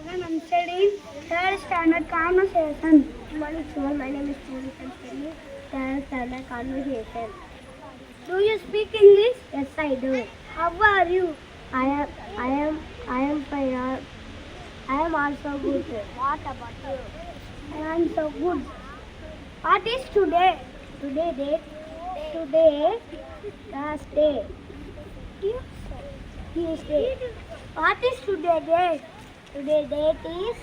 Magan. I'm studying third standard conversation. Good morning, Suman. My name is Suman. I'm studying third standard conversation. Do you speak English? Yes, I do. How are you? I am, I am, I am fine. I am also good. What about you? I am so good. What is today? Today date, Today, Thursday, Tuesday. what is today date? Today date is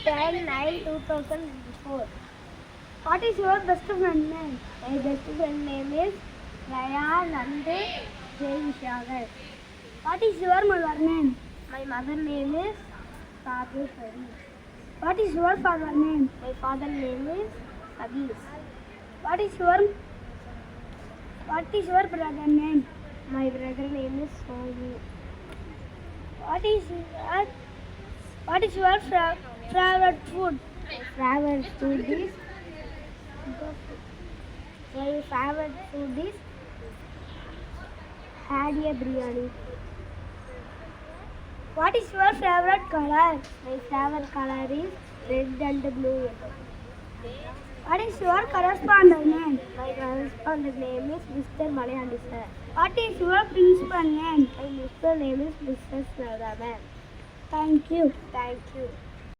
10/9/2004. What is your best friend name? My best friend name is Ryan and Jay Shagar. What is your mother name? My mother name is Sadhuri. What is your father name? My father name is Sagis. What is your brother name? My brother name is Sonu. What is your favorite food? Favorite food is my favorite food is Hadia biryani. What is your favorite color? My favorite color is red and blue. What is your correspondent name? My correspondent name is Mr. Malayandi sir. What is your principal name? My principal name is Mrs. Nagaman. Thank you. Thank you.